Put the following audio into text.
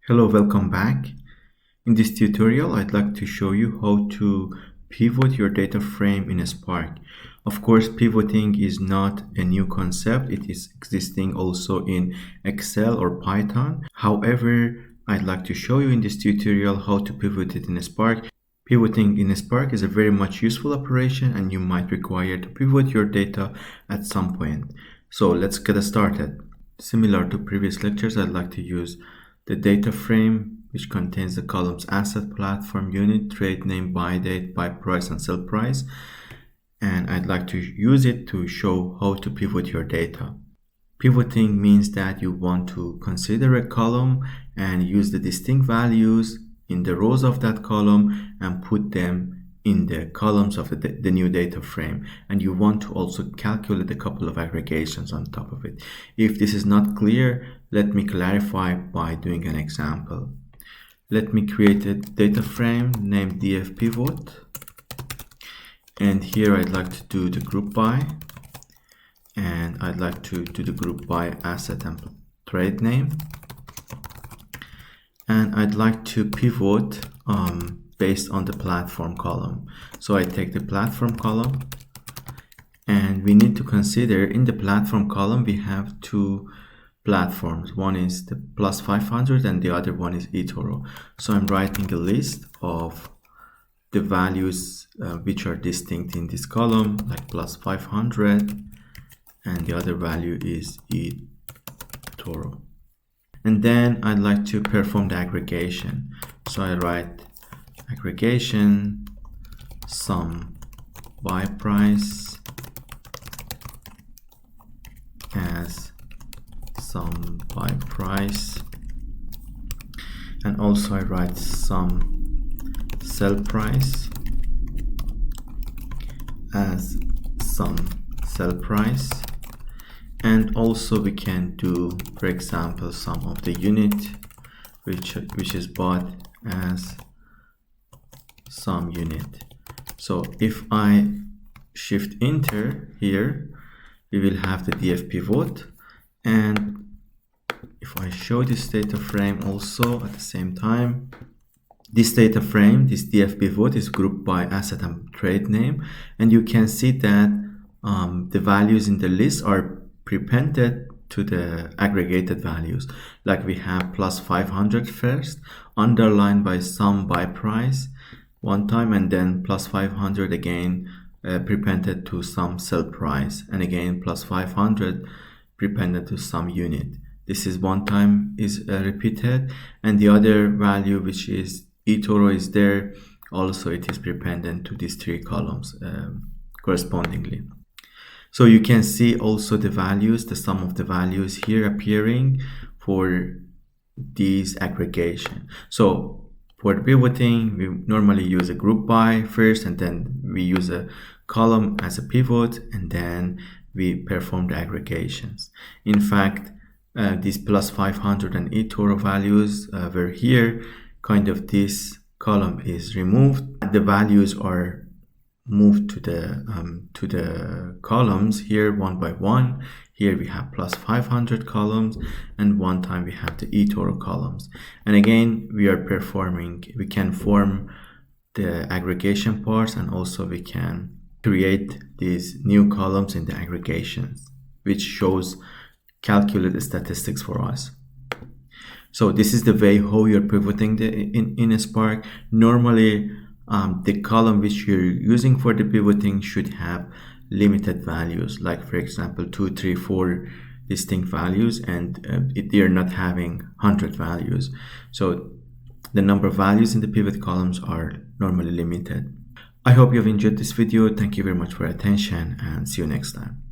Hello, welcome back. In this tutorial, I'd like to show you how to pivot your data frame in a Spark. Of course, pivoting is not a new concept. It is existing also in Excel or Python. However, I'd like to show you in this tutorial how to pivot it in a Spark. Pivoting in a Spark is a very much useful operation and you might require to pivot your data at some point. So let's get started. Similar to previous lectures, I'd like to use the data frame, which contains the columns asset, platform, unit, trade name, buy date, buy price, and sell price. And I'd like to use it to show how to pivot your data. Pivoting means that you want to consider a column and use the distinct values in the rows of that column and put them in the columns of the new data frame, and you want to also calculate a couple of aggregations on top of it. If this is not clear, let me clarify by doing an example. Let me create a data frame named df pivot, and here I'd like to do the group by, and I'd like to do the group by asset and trade name, and I'd like to pivot based on the platform column. So I take the platform column, and we need to consider in the platform column we have two platforms. One is the plus 500 and the other one is eToro. So I'm writing a list of the values which are distinct in this column, like plus 500, and the other value is eToro. And then I'd like to perform the aggregation. So I write aggregation sum buy price as sum buy price, and also I write sum sell price as sum sell price, and also we can do, for example, sum of the unit which is bought as sum unit. So if I shift enter here, we will have the df pivot, and if I show this data frame also at the same time, this data frame, this df pivot, is grouped by asset and trade name, and you can see that the values in the list are prepended to the aggregated values. Like we have plus 500 first, underlined by sum buy price one time, and then plus 500 again prepended to sum sell price, and again plus 500 prepended to sum unit. This is one time is repeated, and the other value, which is eToro, is there also. It is prependent to these three columns correspondingly. So you can see also the values, the sum of the values here appearing for these aggregation. So for pivoting, we normally use a group by first, and then we use a column as a pivot, and then we perform the aggregations. In fact, these plus 500 and eToro values were here. Kind of this column is removed. The values are moved to the columns here one by one. Here we have plus 500 columns, and one time we have the eToro columns. And again, we can form the aggregation parts, and also we can create these new columns in the aggregations, which shows calculate statistics for us. So this is the way how you're pivoting in a Spark. Normally, the column which you're using for the pivoting should have limited values, like for example 2, 3, 4 distinct values, and they are not having 100 values. So the number of values in the pivot columns are normally limited. I hope you've enjoyed this video. Thank you very much for your attention, and see you next time.